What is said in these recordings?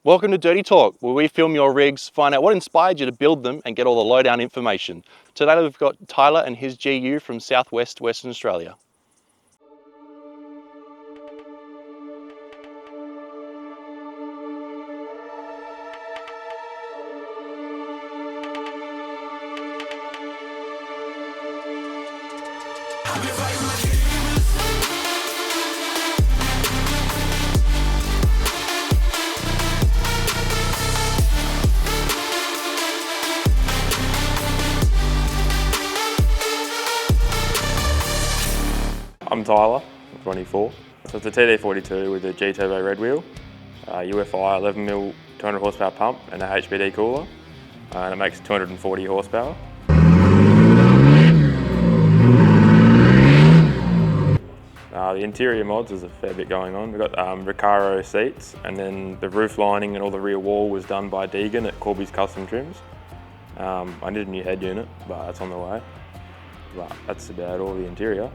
Welcome to Dirty Talk, where we film your rigs, find out what inspired you to build them and get all the lowdown information. Today we've got Tyler and his GU from Southwest Western Australia. I'm Tyler, I'm 24. So it's a TD42 with a G-Turbo red wheel, UFI 11mm 200 horsepower pump and a HBD cooler, and it makes 240 horsepower. The interior mods, there's a fair bit going on. We've got Recaro seats, and then the roof lining and all the rear wall was done by Deegan at Corby's Custom Trims. I need a new head unit, but that's on the way. But that's about all the interior.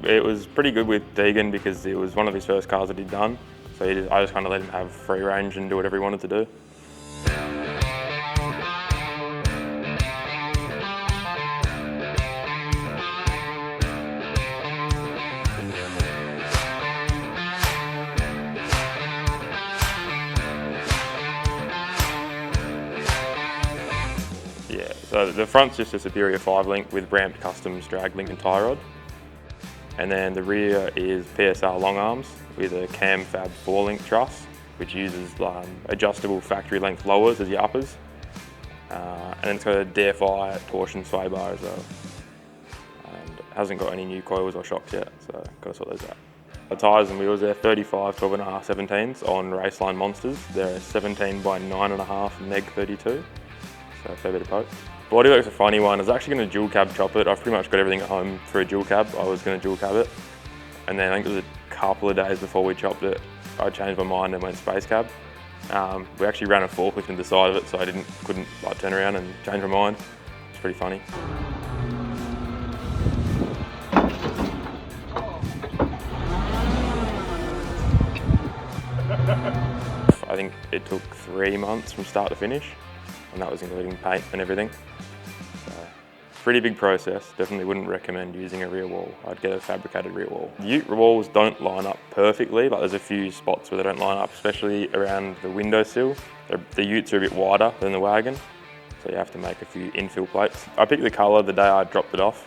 It was pretty good with Deegan because it was one of his first cars that he'd done. So I just kind of let him have free range and do whatever he wanted to do. Yeah, so the front's just a Superior 5-link with ramped customs drag link and tie rod. And then the rear is PSR long arms with a cam fab 4-link truss, which uses adjustable factory length lowers as your uppers. And then it's got a DFI torsion sway bar as well. And it hasn't got any new coils or shocks yet, so got to sort those out. The tyres and wheels, they're 35 12.5 17s on Raceline Monsters. They're a 17 by 9.5 Meg 32, so a fair bit of poke. Bodywork's a funny one. I was actually going to dual cab chop it. I've pretty much got everything at home for a dual cab. I was going to dual cab it. And then I think it was a couple of days before we chopped it, I changed my mind and went space cab. We actually ran a forklift into the side of it, so I couldn't turn around and change my mind. It's pretty funny. I think it took 3 months from start to finish, and that was including paint and everything. So, pretty big process. Definitely wouldn't recommend using a rear wall. I'd get a fabricated rear wall. The ute walls don't line up perfectly, but there's a few spots where they don't line up, especially around the windowsill. The utes are a bit wider than the wagon, so you have to make a few infill plates. I picked the colour the day I dropped it off.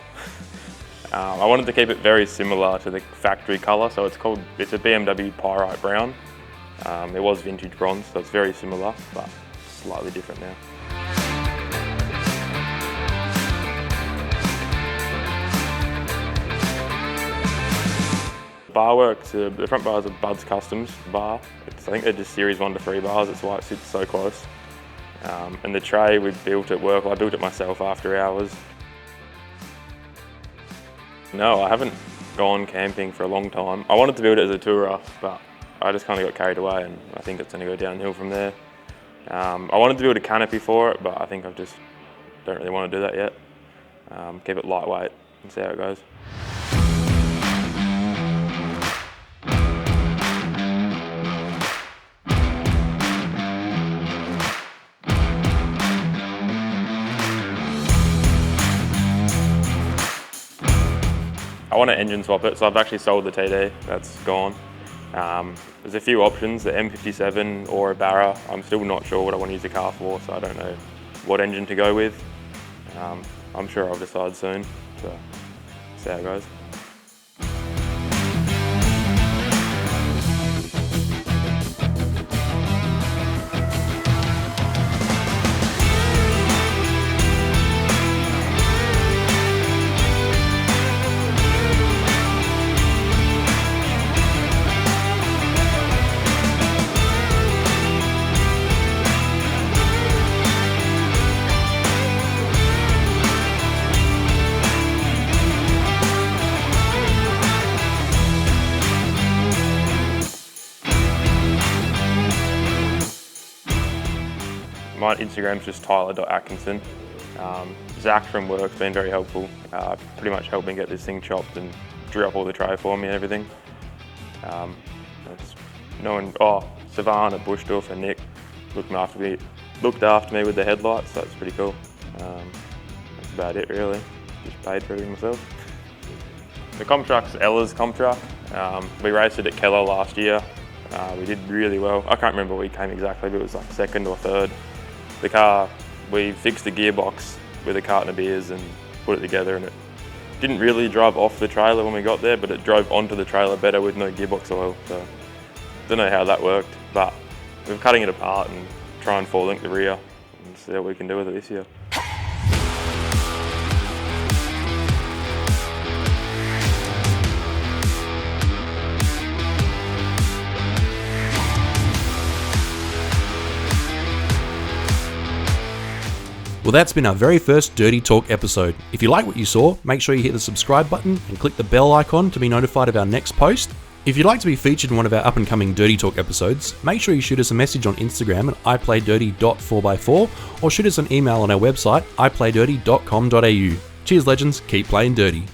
I wanted to keep it very similar to the factory colour, so it's a BMW Pyrite Brown. It was vintage bronze, so it's very similar, but slightly different now. Bar works, the front bars are Bud's Customs bar. I think they're just series 1 to 3 bars, that's why it sits so close. And the tray we built at work, I built it myself after hours. No, I haven't gone camping for a long time. I wanted to build it as a tourer, but I just kind of got carried away, and I think it's going to go downhill from there. I wanted to build a canopy for it, but I think I just don't really want to do that yet. Keep it lightweight and see how it goes. I want to engine swap it, so I've actually sold the TD, that's gone. There's a few options, the M57 or a Barra. I'm still not sure what I want to use the car for, so I don't know what engine to go with. I'm sure I'll decide soon, so see how it goes. My Instagram's just tyler.atkinson. Zach from work's been very helpful. Pretty much helped me get this thing chopped and drew up all the tray for me and everything. Savannah, Bushdorf and Nick looked after me with the headlights, so that's pretty cool. That's about it really, just paid for everything myself. The comp truck's Ella's comp truck. We raced it at Keller last year. We did really well. I can't remember where we came exactly, but it was like second or third. The car, we fixed the gearbox with a carton of beers and put it together, and it didn't really drive off the trailer when we got there, but it drove onto the trailer better with no gearbox oil. So don't know how that worked, but we're cutting it apart and try and four link the rear and see what we can do with it this year. Well, that's been our very first Dirty Talk episode. If you like what you saw, make sure you hit the subscribe button and click the bell icon to be notified of our next post. If you'd like to be featured in one of our up and coming Dirty Talk episodes, make sure you shoot us a message on Instagram at iPlayDirty.4x4 or shoot us an email on our website, iPlayDirty.com.au. Cheers legends, keep playing dirty.